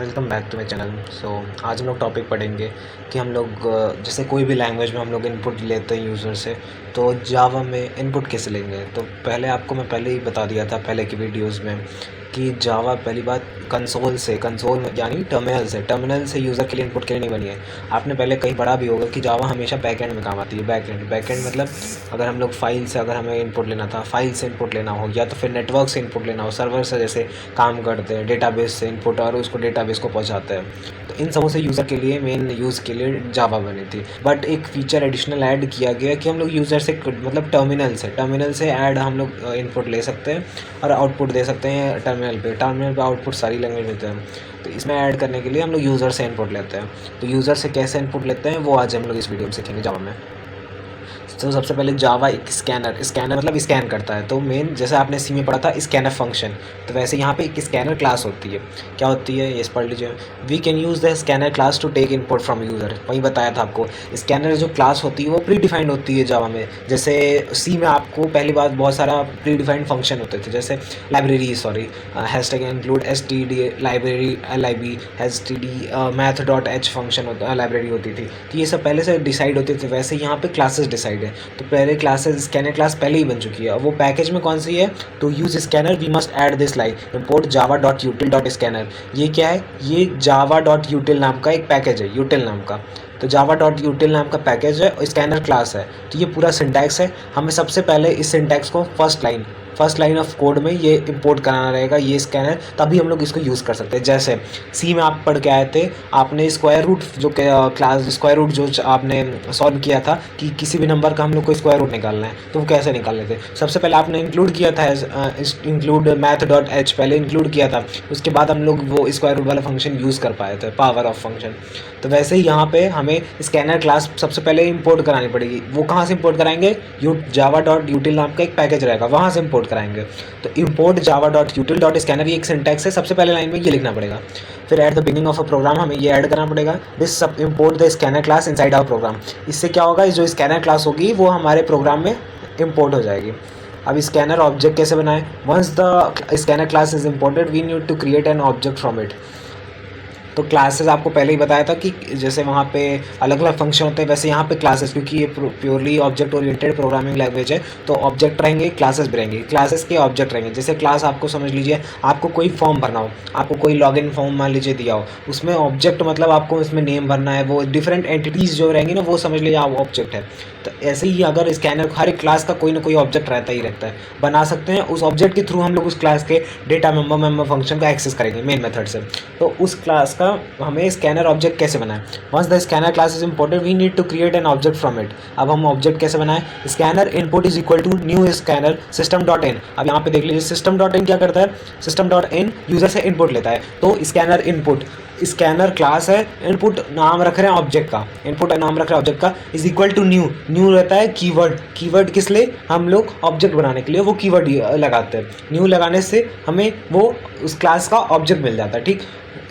Welcome back to my channel. आज हम लोग टॉपिक पढ़ेंगे कि हम लोग जैसे कोई भी लैंग्वेज में हम लोग इनपुट लेते हैं यूज़र से, तो जावा में इनपुट कैसे लेंगे। तो पहले आपको मैं पहले ही बता दिया था पहले की वीडियोस में कि जावा पहली बात कंसोल यानी टर्मिनल से यूज़र के लिए इनपुट के लिए नहीं बनी है। आपने पहले कहीं पढ़ा भी होगा कि जावा हमेशा बैकएंड में काम आती है। बैकएंड मतलब अगर हम लोग फाइल से अगर हमें इनपुट लेना था, फाइल से इनपुट लेना हो, या तो फिर नेटवर्क से इनपुट लेना हो, सर्वर से जैसे काम करते हैं, डेटाबेस से इनपुट और उसको डेटाबेस को पहुंचाते हैं। तो इन सबों से यूज़र के लिए मेन यूज़ के लिए जावा बनी थी। बट एक फीचर एडिशनल ऐड किया गया कि हम लोग यूज़र से मतलब टर्मिनल से ऐड हम लोग इनपुट ले सकते हैं और आउटपुट दे सकते हैं टर्मिनल पे आउटपुट सारी लैंग्वेज देते हैं। तो इसमें ऐड करने के लिए हम लोग यूज़र से इनपुट लेते हैं। तो यूज़र से कैसे इनपुट लेते हैं वो आज हम लोग इस वीडियो में सीखेंगे जावा में। तो सबसे पहले जावा एक स्कैनर मतलब स्कैन करता है। तो मेन जैसे आपने सी में पढ़ा था स्कैनर फंक्शन, तो वैसे यहाँ पे एक स्कैनर क्लास होती है। क्या होती है ये पढ़ लीजिए। We can use the scanner class to take input from user. वही बताया था आपको, स्कैनर जो क्लास होती है वो प्री डिफाइंड होती है जावा में। जैसे सी में आपको पहली बात बहुत सारा प्री डिफाइंड फंक्शन होते थे, जैसे hashtag include std library lib std math.h function library होती थी। तो ये सब पहले से डिसाइड होते थे। वैसे यहाँ पे क्लासेस डिसाइड है, तो पहले क्लासेस स्कैनर क्लास पहले ही बन चुकी है। वो पैकेज में कौन सी है, तो use scanner we must add this line import java.util.scanner। ये क्या है, ये java.util नाम का एक पैकेज है, util नाम का। तो java.util नाम का पैकेज है और स्कैनर क्लास है। तो ये पूरा सिंटैक्स है। हमें सबसे पहले इस सिंटैक्स को फर्स्ट लाइन ऑफ कोड में ये इंपोर्ट कराना रहेगा, ये स्कैनर, तभी हम लोग इसको यूज़ कर सकते हैं। जैसे सी में आप पढ़ के आए थे, आपने स्क्वायर रूट जो आपने सॉल्व किया था कि किसी भी नंबर का हम लोग को स्क्वायर रूट निकालना है, तो वो कैसे निकाल लेते। सबसे पहले आपने इंक्लूड किया था इंक्लूड math.h, पहले इंक्लूड किया था, उसके बाद हम लोग वो स्क्वायर रूट वाला फंक्शन यूज़ कर पाए थे, पावर ऑफ फंक्शन। तो वैसे ही यहाँ पे हमें स्कैनर क्लास सबसे पहले इंपोर्ट करानी पड़ेगी। वो कहाँ से इंपोर्ट कराएंगे, java.util नाम का एक पैकेज रहेगा, वहाँ से इंपोर्ट कराएंगे। तो इंपोर्ट java.util.scanner ये एक सिंटैक्स है, सबसे पहले लाइन में ये लिखना पड़ेगा। फिर at the beginning of a program हमें ये ऐड करना पड़ेगा, दिस सब import the scanner class inside our program. इससे क्या होगा, जो स्कैनर क्लास होगी वो हमारे प्रोग्राम में इंपोर्ट हो जाएगी। अब स्कैनर ऑब्जेक्ट कैसे बनाएं, once the scanner class is imported we need to create an object from it. तो क्लासेस आपको पहले ही बताया था कि जैसे वहाँ पे अलग अलग फंक्शन होते हैं, वैसे यहाँ पे क्लासेस, क्योंकि ये purely object oriented programming language है, तो ऑब्जेक्ट रहेंगे, क्लासेस भी रहेंगे, क्लासेस के ऑब्जेक्ट रहेंगे। जैसे क्लास आपको समझ लीजिए, आपको कोई फॉर्म भरना हो, आपको कोई लॉगिन फॉर्म मान लीजिए दिया हो, उसमें ऑब्जेक्ट मतलब आपको इसमें नेम भरना है, वो डिफरेंट एंटिटीज़ जो रहेंगी ना, वो समझ लीजिए आप ऑब्जेक्ट है। तो ऐसे ही अगर स्कैनर हर एक क्लास का कोई ना कोई ऑब्जेक्ट रहता ही रहता है, बना सकते हैं। उस ऑब्जेक्ट के थ्रू हम लोग उस क्लास के डेटा मेंबर फंक्शन का एक्सेस करेंगे मेन मेथड से। तो उस क्लास का हमें स्कैनर ऑब्जेक्ट कैसे बनाएं, once the scanner class is imported we need to create an object from it. अब हम ऑब्जेक्ट कैसे बनाएं, scanner input is equal to new scanner system dot in. अब यहाँ पे देख लीजिए सिस्टम डॉट इन क्या करता है, सिस्टम डॉट इन यूजर से इनपुट लेता है। तो स्कैनर इनपुट, स्कैनर क्लास है, इनपुट नाम रख रहे हैं ऑब्जेक्ट का, इनपुट नाम रख रहे हैं ऑब्जेक्ट का, इज इक्वल टू न्यू रहता है कीवर्ड किस लिए, हम लोग ऑब्जेक्ट बनाने के लिए वो कीवर्ड लगाते हैं। न्यू लगाने से हमें वो उस क्लास का ऑब्जेक्ट मिल जाता है। ठीक,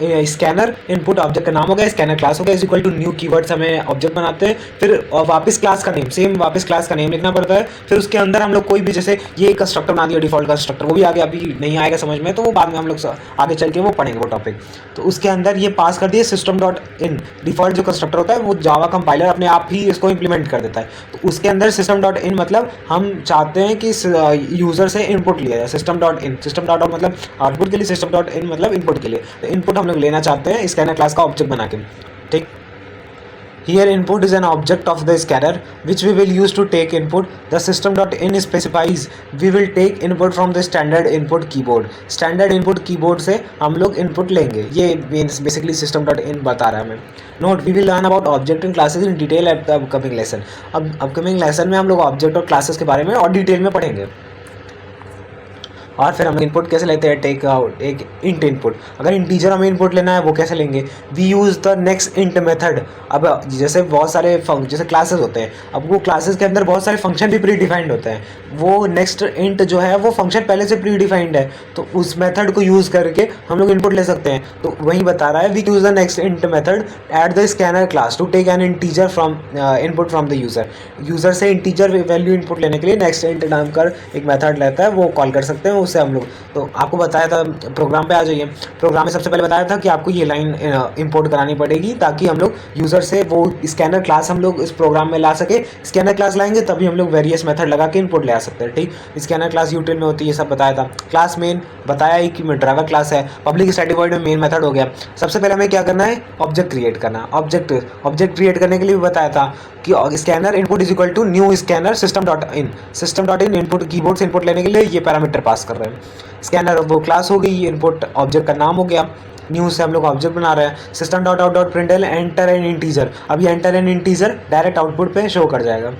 स्कैनर इनपुट ऑब्जेक्ट का नाम हो गया, स्कैनर क्लास हो गया, is equal to new keywords हमें ऑब्जेक्ट बनाते हैं। फिर वापस क्लास का नेम, वापस क्लास का नेम लिखना पड़ता है। फिर उसके अंदर हम लोग कोई भी, जैसे ये कंस्ट्रक्टर बना दिया डिफॉल्ट कंस्ट्रक्टर, वो भी आगे अभी नहीं आएगा समझ में, तो वो बाद में हम लोग आगे चल के वो पढ़ेंगे वो टॉपिक। तो उसके अंदर ये पास कर दिए सिस्टम डॉट इन, डिफॉल्ट जो कंस्ट्रक्टर होता है वो जावा कंपाइलर अपने आप ही इसको इंप्लीमेंट कर देता है। तो उसके अंदर सिस्टम डॉट इन मतलब हम चाहते हैं कि यूजर से इनपुट लिया जाए। सिस्टम डॉट आउट मतलब आउटपुट के लिए, सिस्टम डॉट इन मतलब इनपुट के लिए। तो इनपुट हम लोग लेना चाहते हैं स्कैनर क्लास का ऑब्जेक्ट बना के। ठीक, here input is an object of the scanner which we will use to take input. The system.in specifies we will take input from the standard input keyboard. Standard input keyboard से हम लोग input लेंगे, ये basically system.in बता रहा है हमें। Note, we will learn about object and classes in detail at the upcoming lesson. अब upcoming lesson में हम लोग object और classes के बारे में और डिटेल में पढ़ेंगे। और फिर हम इनपुट कैसे लेते हैं, टेक आउट एक इंट इनपुट। अगर इंटीजर हमें इनपुट लेना है वो कैसे लेंगे, we use the next int method. अब जैसे बहुत सारे जैसे क्लासेस होते हैं, अब वो क्लासेस के अंदर बहुत सारे फंक्शन भी प्री डिफाइंड होते हैं, वो नेक्स्ट इंट जो है वो फंक्शन पहले से प्री डिफाइंड है, तो उस मेथड को यूज़ करके हम लोग इनपुट ले सकते हैं। तो वही बता रहा है, we use the next int method at the scanner class to take an integer from input from the user से इंटीजर वैल्यू इनपुट लेने के लिए नेक्स्ट इंट नाम का एक मेथड रहता है, वो कॉल कर सकते हैं। से हम लोग, तो आपको बताया था, प्रोग्राम पे आ जाइए। प्रोग्राम में सबसे पहले बताया था कि आपको ये लाइन इंपोर्ट करानी पड़ेगी ताकि हम लोग यूज़र से वो स्कैनर क्लास हम लोग इस प्रोग्राम में ला सके। स्कैनर क्लास लाएंगे तभी हम लोग वेरियस मेथड लगा के इनपुट ले आ सकते हैं। ठीक, स्कैनर क्लास यूटिल में होती है, सब बताया था। क्लास मेन बताया ही कि ड्राइवर क्लास है। पब्लिक स्टैटिक वॉइड में मेन मेथड हो गया। सबसे पहले हमें क्या करना है, ऑब्जेक्ट क्रिएट करना। ऑब्जेक्ट क्रिएट करने के लिए भी बताया था कि scanner input is equal to new scanner system dot in input, keyboard से इनपुट लेने के लिए ये पैरामीटर पास कर रहे हैं। स्कैनर वो क्लास हो गई, इनपुट ऑब्जेक्ट का नाम हो गया। न्यू से हम लोग ऑब्जेक्ट बना रहे हैं। System dot out dot प्रिंटल enter N integer, अब ये enter N integer direct output पे शो कर जाएगा।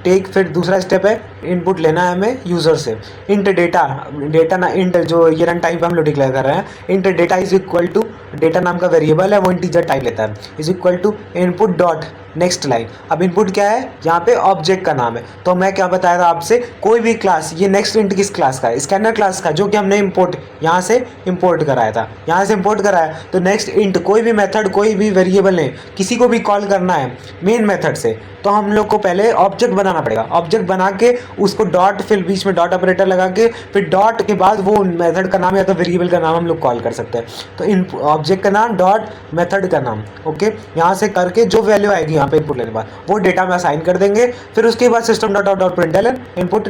टेक, फिर दूसरा स्टेप है इनपुट लेना है हमें यूज़र से। इंट डेटा ना, इंट जो ये रन टाइम पे हम लोग डिक्लेयर कर रहे हैं, int data is equal to, data नाम का वेरिएबल है वो इंटीजर टाइप लेता है, is equal to input dot next line. अब इनपुट क्या है, यहाँ पे ऑब्जेक्ट का नाम है। तो मैं क्या बताया था आपसे, कोई भी क्लास, ये नेक्स्ट इंट किस क्लास का है, स्कैनर क्लास का, जो कि हमने इंपोर्ट यहाँ से इंपोर्ट कराया था, यहाँ से इंपोर्ट कराया। तो नेक्स्ट इंट कोई भी मेथड, कोई भी वेरिएबल नहीं, किसी को भी कॉल करना है मेन मेथड से, तो हम लोग को पहले ऑब्जेक्ट बनाना पड़ेगा। ऑब्जेक्ट बना के उसको डॉट, फिर बीच में डॉट ऑपरेटर लगा के, फिर डॉट के बाद वो मेथड का नाम या तो वेरिएबल का नाम हम लोग कॉल कर सकते हैं। तो इन ऑब्जेक्ट का नाम डॉट मेथड का नाम, ओके, यहाँ से करके जो वैल्यू आएगी यहाँ पे इनपुट लेने के बाद वो डेटा में असाइन कर देंगे। फिर उसके बाद system dot out dot println input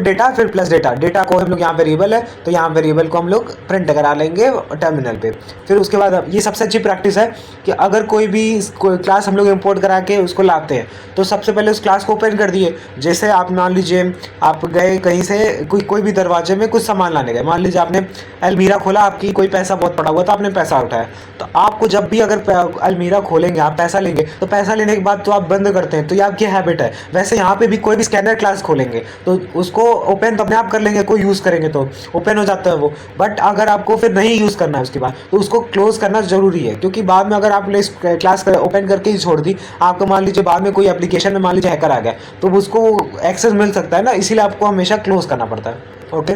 data फिर प्लस डेटा को हम लोग, यहाँ वेरिएबल है तो यहाँ वेरिएबल को हम लोग प्रिंट करा लेंगे टर्मिनल पे। फिर उसके बाद ये सबसे अच्छी प्रैक्टिस है कि अगर कोई भी क्लास हम लोग इंपोर्ट करा के उसको लाते हैं तो सबसे पहले उस क्लास को ओपन कर दिए। जैसे आप मान लीजिए आप गए कहीं से कोई भी दरवाजे में कुछ सामान लाने गए, मान लीजिए आपने अलमीरा खोला, आपकी कोई पैसा बहुत पड़ा हुआ था, आपने पैसा उठाया, तो आपको जब भी अगर अलमीरा खोलेंगे, आप पैसा लेंगे, तो पैसा लेने के बाद तो आप बंद करते हैं, तो ये आपकी हैबिट है। वैसे यहाँ पे भी कोई भी स्कैनर क्लास खोलेंगे तो उसको ओपन तो अपने आप कर लेंगे, कोई यूज़ करेंगे तो ओपन हो जाता है वो। बट अगर आपको फिर नहीं यूज़ करना है उसके बाद, तो उसको क्लोज करना ज़रूरी है, क्योंकि बाद में अगर आपने क्लास ओपन करके ही छोड़ दी, आपको मान लीजिए बाद में कोई एप्लीकेशन में मान लीजिए हैकर आ गया तो उसको एक्सेस मिल सकता है ना, इसीलिए आपको हमेशा क्लोज करना पड़ता है, ओके।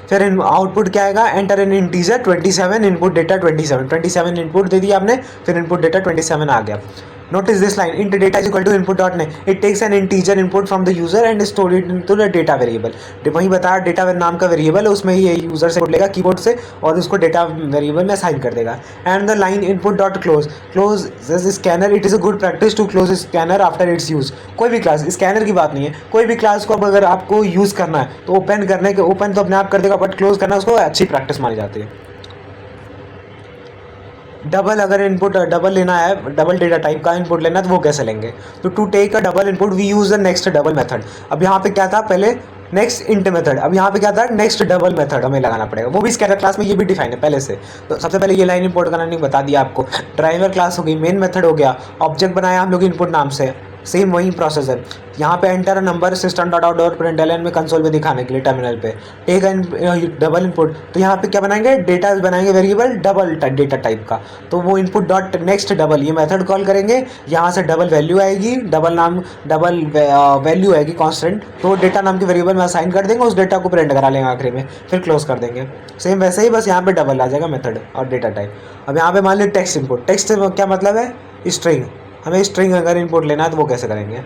फिर आउटपुट क्या आएगा, enter in integer 27 input data 27 input दे दिया आपने, फिर इनपुट डेटा 27 आ गया। Notice this line, int data is equal to input.net. It takes an integer input from the user and store it into the data variable. वही बताया, data नाम का variable है, उसमें ये यूजर से लेगा कीबोर्ड से और उसको डेटा वेरिएबल में असाइन कर देगा। And the line input dot close scanner, it is a good practice to close scanner after its use. कोई भी क्लास, स्कैनर की बात नहीं है, कोई भी क्लास को अब अगर आपको यूज़ करना है तो ओपन तो अपने आप कर देगा, बट क्लोज करना उसको अच्छी प्रैक्टिस मानी जाती है। डबल, अगर इनपुट डबल लेना है, डबल डेटा टाइप का इनपुट लेना है तो वो कैसे लेंगे, तो to take a double input we use the next double method. अब यहाँ पे क्या था, पहले नेक्स्ट इंट मेथड, अब यहाँ पे क्या था, नेक्स्ट डबल मेथड हमें लगाना पड़ेगा, वो भी स्कैनर क्लास में ये भी डिफाइन है पहले से। तो सबसे पहले ये लाइन इंपोर्ट करना नहीं बता दिया आपको। ड्राइवर क्लास हो गई, मेन मेथड हो गया, ऑब्जेक्ट बनाया हम लोग इनपुट नाम से, सेम वही प्रोसेस है। यहाँ पे enter number system dot out dot println में कंसोल पे दिखाने के लिए टर्मिनल पे टेक डबल इनपुट, तो यहाँ पे क्या बनाएंगे, डेटा बनाएंगे वेरिएबल डबल डेटा टाइप का, तो वो इनपुट डॉट नेक्स्ट डबल, ये मेथड कॉल करेंगे, यहाँ से डबल वैल्यू आएगी, डबल वैल्यू आएगी कांस्टेंट, तो डेटा नाम के वेरिएबल में असाइन कर देंगे, उस डेटा को प्रिंट करा लेंगे आखिरी में, फिर क्लोज कर देंगे। सेम वैसे ही, बस यहाँ पे डबल आ जाएगा मेथड और डेटा टाइप। अब यहाँ पे मान लीजिए टेक्स्ट इनपुट, टेक्स्ट क्या मतलब है, स्ट्रिंग, हमें स्ट्रिंग अगर इनपुट लेना है तो वो कैसे करेंगे।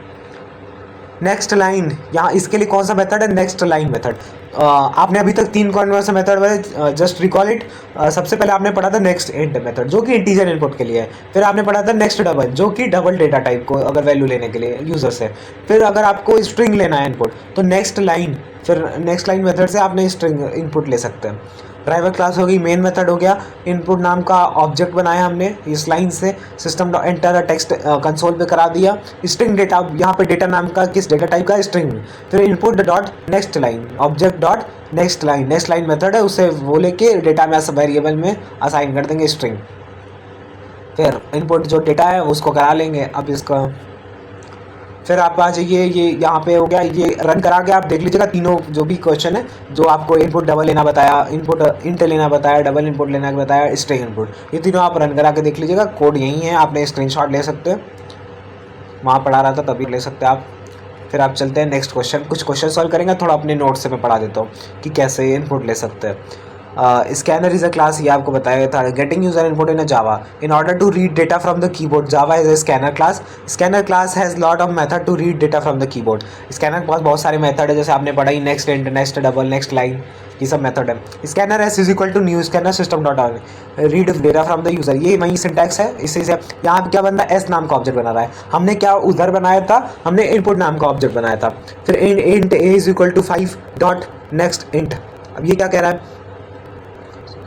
नेक्स्ट लाइन, यहाँ इसके लिए कौन सा मेथड है, नेक्स्ट लाइन मेथड। आपने अभी तक 3 कॉन्वर्सन मेथड है, जस्ट रिकॉल इट। सबसे पहले आपने पढ़ा था नेक्स्ट इंट मेथड जो कि इंटीजर इनपुट के लिए है, फिर आपने पढ़ा था नेक्स्ट डबल जो कि डबल डेटा टाइप को अगर वैल्यू लेने के लिए यूजर से, फिर अगर आपको स्ट्रिंग लेना है इनपुट तो नेक्स्ट लाइन, फिर नेक्स्ट लाइन मेथड से आपने स्ट्रिंग इनपुट ले सकते हैं। ड्राइवर क्लास हो गई, मेन मेथड हो गया, इनपुट नाम का ऑब्जेक्ट बनाया हमने इस लाइन से, सिस्टम एंटर टेक्स्ट कंसोल पे करा दिया, स्ट्रिंग डेटा, यहाँ पे डेटा नाम का किस डेटा टाइप का स्ट्रिंग, फिर input dot next line, object dot next line method है, उससे वो लेके डेटा में वेरिएबल में असाइन कर देंगे स्ट्रिंग, फिर इनपुट जो डेटा है उसको करा लेंगे। अब इसका फिर आप आ जाइए, ये यहाँ पे हो गया, ये रन करा के आप देख लीजिएगा तीनों जो भी क्वेश्चन है, जो आपको इनपुट डबल लेना बताया, इनपुट इंट लेना बताया, डबल इनपुट लेना बताया, स्ट्रिंग इनपुट, ये तीनों आप रन करा के देख लीजिएगा। कोड यही है, आपने स्क्रीनशॉट ले सकते हैं, वहाँ पढ़ा रहा था तभी ले सकते हैं आप। फिर आप चलते हैं नेक्स्ट क्वेश्चन, कुछ क्वेश्चन सॉल्व करेंगे, थोड़ा अपने नोट से मैं पढ़ा देता हूँ कि कैसे इनपुट ले सकते हैं। स्कैनर इज अ क्लास, ये आपको बताया था। Getting user input in a Java in order to read data from the keyboard, Java is a scanner class. Scanner class has lot of method to read data from the keyboard. Scanner के पास बहुत सारे method है, जैसे आपने पढ़ा ही, next int, next double, next line, ये सब मेथड है। Scanner S is equal to new scanner system dot on read data from the user, ये वही सिंटैक्स है। इसी से यहाँ पे क्या बंदा एस नाम का ऑब्जेक्ट बना रहा है, हमने क्या उधर बनाया था, हमने इनपुट नाम का ऑब्जेक्ट बनाया था। फिर int A is equal to 5 dot next int, अब ये क्या कह रहा है,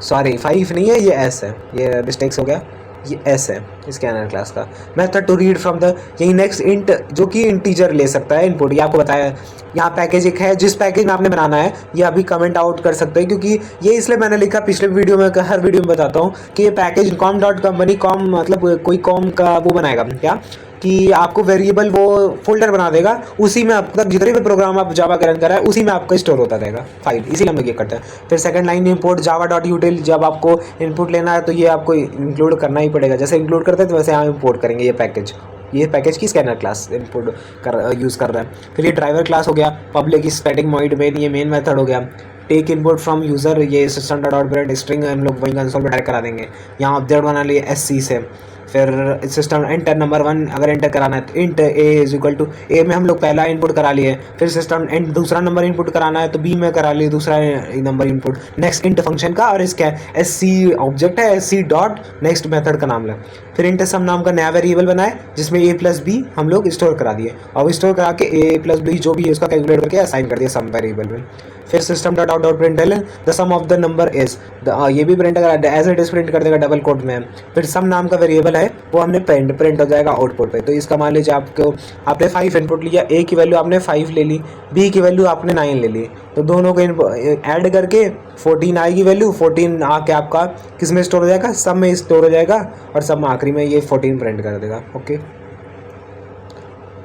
सॉरी 5 नहीं है, ये एस है, ये मिस्टेक्स हो गया, ये एस है स्कैनर क्लास का। Method to read from the, यही नेक्स्ट इंट जो कि इंटीजर ले सकता है इनपुट, ये आपको बताया। यहाँ पैकेज एक है, जिस पैकेज में आपने बनाना है ये अभी कमेंट आउट कर सकते हैं, क्योंकि ये इसलिए मैंने लिखा पिछले वीडियो में, हर वीडियो में बताता हूँ कि ये package com dot company, com मतलब कोई कॉम का वो बनाएगा क्या, कि आपको वेरिएबल वो फोल्डर बना देगा, उसी में अब तक जितने भी प्रोग्राम आप जावा का रन करा है उसी में आपका स्टोर होता रहेगा फाइल, इसीलिए हम लोग ये करते हैं। फिर second line import Java dot यूटिल, जब आपको इनपुट लेना है तो ये आपको इंक्लूड करना ही पड़ेगा, जैसे इंक्लूड करते हैं तो वैसे हम इंपोर्ट करेंगे ये पैकेज की स्कैनर क्लास इनपुट यूज़ कर रहा है। फिर ये ड्राइवर क्लास हो गया, पब्लिक स्टैटिक वॉइड मेन, ये मेन मेथड हो गया। टेक इनपुट फ्रॉम यूज़र, ये system dot out print string हम लोग वही कंसोल पर डायरेक्ट करा देंगे। यहाँ ऑब्जेक्ट बना लिए एससी से। फिर सिस्टम एंटर नंबर 1 अगर एंटर कराना है तो int A is equal to, A में हम लोग पहला इनपुट करा लिए, फिर सिस्टम एंड दूसरा नंबर इनपुट कराना है तो बी में करा लिए दूसरा number input, next int function का, और इसका एस सी ऑब्जेक्ट है, S C dot next method का नाम लें। फिर इंट सम नाम का नया वेरिएबल बनाए जिसमें ए प्लस बी हम लोग स्टोर करा दिए, और स्टोर करा के ए प्लस बी जो भी है उसका कैलकुलेट करके असाइन कर दिया सम वेरिएबल में। फिर system dot out dot print the sum of the number is, ये भी प्रिंट करा एज इट इज प्रिंट कर देगा डबल कोट में। फिर सम नाम का वेरिएबल है वो हमने प्रिंट हो जाएगा आउटपुट पे। तो इसका मान लीजिए आपने 5 इनपुट लिया, ए की वैल्यू आपने 5 ले ली, बी की वैल्यू आपने 9 ले ली, तो दोनों को ऐड करके 14 आएगी वैल्यू, 14 आके आपका किस में स्टोर हो जाएगा, सब में स्टोर हो जाएगा, और सब में आखिरी में ये 14 प्रिंट कर देगा। ओके।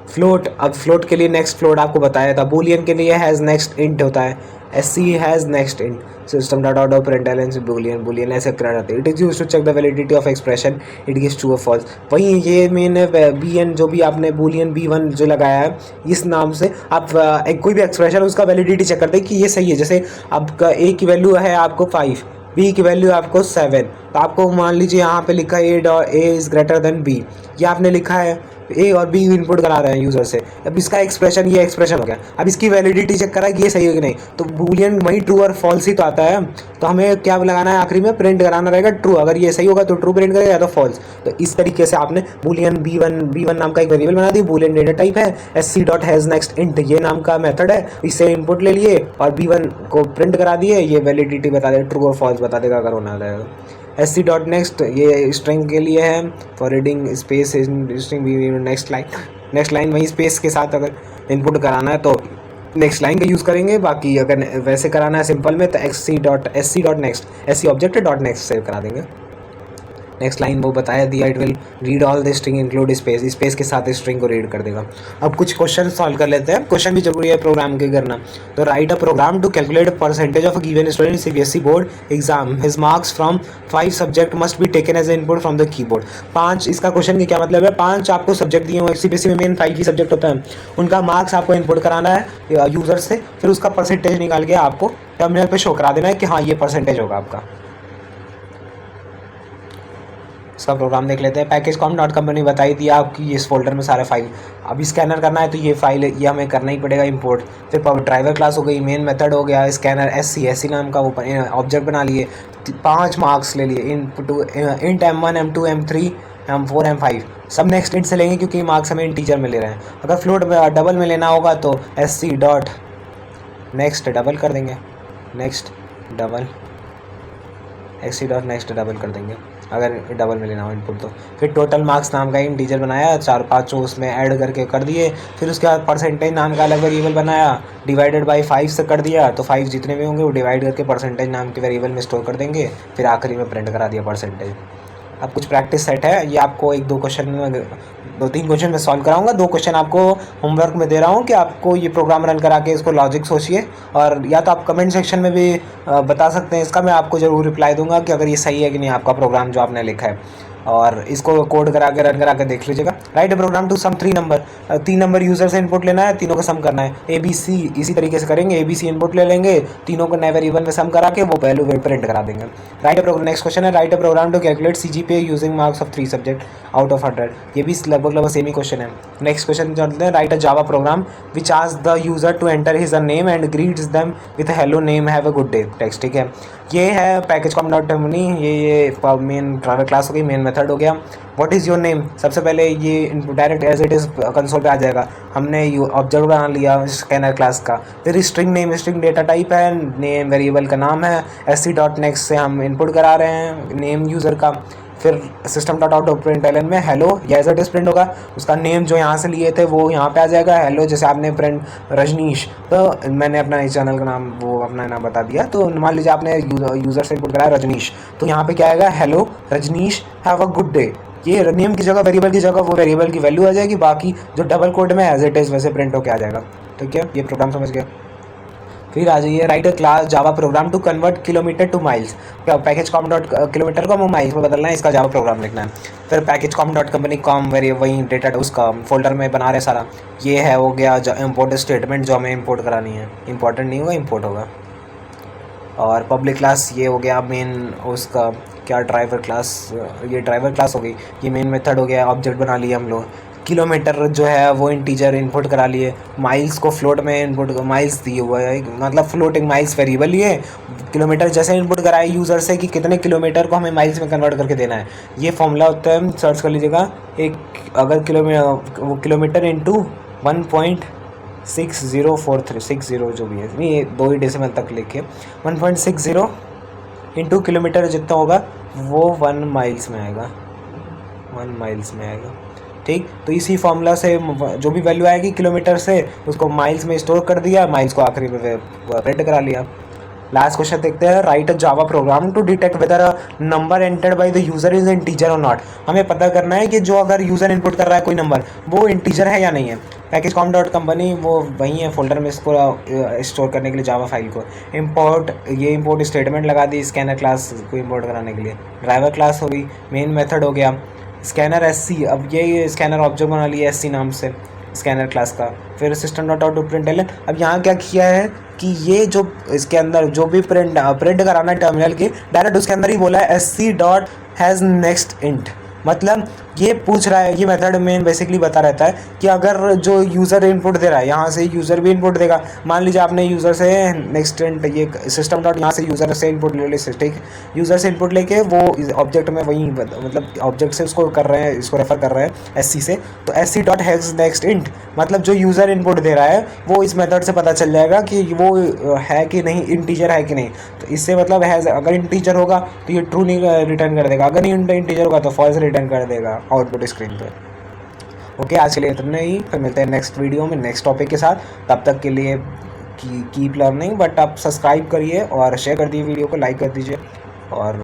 फ्लोट, अब फ्लोट के लिए नेक्स्ट फ्लोट आपको बताया था, बूलियन के लिए हैज़ नेक्स्ट इंट होता है, S C has next int, system dot out of println boolean ऐसे करा जाते हैं। It is use to check the validity of expression, it gives true और फॉल्स। वहीं ये मेन बी एन जो भी आपने बूलियन B1 जो लगाया है, इस नाम से आप कोई भी एक्सप्रेशन उसका वैलिडिटी चेक करते हैं कि ये सही है। जैसे आपका ए की वैल्यू है आपको 5, बी की वैल्यू आपको 7, तो आपको मान लीजिए यहाँ पे लिखा है A is greater than B, ये आपने लिखा है ए और बी इनपुट करा रहे हैं यूज़र से, अब इसका एक्सप्रेशन, ये एक्सप्रेशन हो गया, अब इसकी वैलिडिटी चेक करा कि ये सही है कि नहीं, तो बूलियन वही ट्रू और फॉल्स ही तो आता है, तो हमें क्या लगाना है आखिरी में, प्रिंट कराना रहेगा ट्रू, अगर ये सही होगा तो ट्रू प्रिंट करेगा या तो फॉल्स। तो इस तरीके से आपने बूलियन B1 नाम का एक वेरिएबल बना दी, बूलियन डेटा टाइप है, SC dot has next int ये नाम का मेथड है, इससे इनपुट ले लिए और B1 को प्रिंट करा दिए, ये वैलिडिटी बता देगा, ट्रू और फॉल्स बता देगा अगर होना रहेगा। SC डॉट नेक्स्ट ये स्ट्रिंग के लिए है, for reading space string next line वही स्पेस के साथ अगर इनपुट कराना है तो नेक्स्ट लाइन का यूज़ करेंगे, बाकी अगर वैसे कराना है सिंपल में तो SC dot next SC object dot next से करा देंगे। नेक्स्ट लाइन वो बताया दिया, it will read all the string include space के साथ स्ट्रिंग को रीड कर देगा। अब कुछ क्वेश्चन सॉल्व कर लेते हैं, क्वेश्चन भी जरूरी है प्रोग्राम के करना। तो write a program to calculate percentage of given student CBSE board exam, his marks from 5 subject must be taken as input from the keyboard. 5, इसका क्वेश्चन का क्या मतलब है, 5 आपको सब्जेक्ट दिए हुए, CBSE में मेन 5 ही सब्जेक्ट होता है, उनका मार्क्स आपको इनपुट कराना है यूज़र से, फिर उसका परसेंटेज निकाल के आपको टर्मिनल पे शो करा देना है कि हाँ ये परसेंटेज होगा आपका। इसका प्रोग्राम देख लेते हैं। पैकेज कॉम डॉट कंपनी बताई थी आपकी इस फोल्डर में सारे फाइल, अभी स्कैनर करना है तो ये फाइल ये हमें करना ही पड़ेगा इंपोर्ट। फिर ड्राइवर क्लास हो गई, मेन मेथड हो गया, स्कैनर SC नाम का वो ऑब्जेक्ट बना लिए, 5 मार्क्स ले लिए, int M1 M2 M3 M4 M5 सब नेक्स्ट इंट से लेंगे क्योंकि मार्क्स हमें इंटीजर में ले रहे हैं। अगर फ्लोट डबल में लेना होगा तो SC डॉट नेक्स्ट डबल कर देंगे, next double SC dot next double कर देंगे अगर डबल में लेना हो इनपुट तो। फिर टोटल मार्क्स नाम का इंटीजर बनाया, 4-5 उसमें ऐड करके कर दिए, फिर उसके बाद परसेंटेज नाम का अलग वेरिएबल बनाया, डिवाइडेड बाय 5 से कर दिया, तो 5 जितने भी होंगे वो डिवाइड करके परसेंटेज नाम के वेरिएबल में स्टोर कर देंगे, फिर आखिरी में प्रिंट करा दिया परसेंटेज। अब कुछ प्रैक्टिस सेट है, ये आपको 1-2 क्वेश्चन में 2-3 क्वेश्चन में सॉल्व कराऊंगा, 2 क्वेश्चन आपको होमवर्क में दे रहा हूँ कि आपको ये प्रोग्राम रन करा के इसको लॉजिक सोचिए, और या तो आप कमेंट सेक्शन में भी बता सकते हैं इसका, मैं आपको ज़रूर रिप्लाई दूंगा कि अगर ये सही है कि नहीं आपका प्रोग्राम जो आपने लिखा है। और इसको कोड करा के रन करा के देख लीजिएगा। Write program to sum 3 number, 3 number user से इनपुट लेना है, तीनों का सम करना है। ABC इसी तरीके से करेंगे, ABC इनपुट ले लेंगे, तीनों को नए वेरिएबल में सम करा के वो वैल्यू प्रिंट करा देंगे। राइट प्रोग्राम, नेक्स्ट क्वेश्चन है write a program to calculate CGPA using marks of 3 subject out of 100। ये भी लगभग सेम ही क्वेश्चन है। नेक्स्ट क्वेश्चन जानते हैं right a Java program which ask the user to enter his name and greets them with hello name have a good day text. ठीक है, ये है पैकेज कॉम डॉट टर्मनी, ये मेन ड्राइवर क्लास हो गई, main method हो गया। What is your name, सबसे पहले ये direct as it is console पे आ जाएगा। हमने ऑब्जेक्ट बना लिया स्कैनर क्लास का। फिर string name, string data type है, नेम वेरिएबल का नाम है, sc.next से हम इनपुट करा रहे हैं नेम यूज़र का। फिर system dot out println में हेलो या एज इट इज प्रिंट होगा, उसका नेम जो यहाँ से लिए थे वो यहाँ पे आ जाएगा हेलो। जैसे आपने प्रिंट रजनीश, तो मैंने अपना इस चैनल का नाम वो अपना नाम बता दिया, तो मान लीजिए आपने यूज़र से इनपुट कराया रजनीश, तो यहाँ पे क्या आएगा hello Rajneesh have a good day. ये नेम की जगह वेरिएबल की जगह वो वेरिएबल की वैल्यू आ जाएगी, बाकी जो डबल कोड में एज इट इज़ वैसे प्रिंट होकर आ जाएगा। ठीक है, ये प्रोग्राम समझ गया। फिर आ जाइए write a class Java program to convert kilometer to miles. क्या पैकेज कॉम डॉट किलोमीटर को हमें माइल्स में बदलना है, इसका जावा प्रोग्राम लिखना है। फिर package com dot company com very वही डेटा उसका फोल्डर में बना रहे सारा। ये है हो गया इम्पोर्ट स्टेटमेंट जो हमें इम्पोर्ट करानी है, इंपॉर्टेंट नहीं होगा इम्पोर्ट होगा। और पब्लिक क्लास ये हो गया मेन उसका क्या ड्राइवर क्लास, ये ड्राइवर क्लास हो गई, ये मेन मेथड हो गया। ऑब्जेक्ट बना लिया हम लोग। किलोमीटर जो है वो इंटीजर इनपुट करा लिए, माइल्स को फ्लोट में इनपुट माइल्स दिए हुआ है, मतलब फ्लोटिंग माइल्स वेरिएबल लिए। किलोमीटर जैसे इनपुट कराए यूज़र से कि कितने किलोमीटर को हमें माइल्स में कन्वर्ट करके देना है, ये फॉर्मूला होता है, सर्च कर लीजिएगा। एक अगर किलोमीटर इंटू 1.6043 जो भी है, नहीं ये 2 ही डेसिमल तक लिखे, 1.60 इंटू किलोमीटर जितना होगा वो 1 माइल्स में आएगा, 1 माइल्स में आएगा। ठीक, तो इसी फॉर्मूला से जो भी वैल्यू आएगी किलोमीटर से उसको माइल्स में स्टोर कर दिया, माइल्स को आखिरी में प्रिंट करा लिया। लास्ट क्वेश्चन देखते हैं right a Java program to detect whether a number entered by the user is integer और नॉट। हमें पता करना है कि जो अगर यूज़र इनपुट कर रहा है कोई नंबर वो इंटीजर है या नहीं है। पैकेज कॉम डॉट कंपनी वो वही है फोल्डर में इसको स्टोर करने के लिए जावा फाइल को। इंपोर्ट, ये इंपोर्ट स्टेटमेंट लगा दी स्कैनर क्लास को इंपोर्ट कराने के लिए। ड्राइवर क्लास हो गई, मेन मेथड हो गया। स्कैनर SC, अब ये स्कैनर ऑब्जेक्ट बना लिया SC नाम से स्कैनर क्लास का। फिर system dot out println, अब यहाँ क्या किया है कि ये जो इसके अंदर जो भी प्रिंट कराना है टर्मिनल के, डायरेक्ट उसके अंदर ही बोला है SC dot has next int. मतलब ये पूछ रहा है, ये मेथड में बेसिकली बता रहता है कि अगर जो यूज़र इनपुट दे रहा है यहाँ से यूज़र भी इनपुट देगा। मान लीजिए आपने यूज़र से नेक्स्ट इंट ये सिस्टम डॉट यहाँ से यूज़र से इनपुट ले ले, ठीक, यूज़र से इनपुट लेके वो ऑब्जेक्ट में वही मतलब ऑब्जेक्ट से उसको कर रहे हैं, इसको रेफर कर रहे हैं SC से, तो SC dot has next int मतलब जो यूज़र इनपुट दे रहा है वो इस मेथड से पता चल जाएगा कि वो है कि नहीं, इंटीजर है कि नहीं। तो इससे मतलब हैज़ अगर इंटीजर होगा तो ये ट्रू नहीं रिटर्न कर देगा, अगर नहीं इंटीजर होगा तो फॉल्स रिटर्न कर देगा आउटपुट स्क्रीन पे। ओके, आज के लिए इतना ही, फिर मिलते हैं नेक्स्ट वीडियो में नेक्स्ट टॉपिक के साथ। तब तक के लिए कीप लर्निंग, बट आप सब्सक्राइब करिए और शेयर कर दीजिए वीडियो को, लाइक कर दीजिए और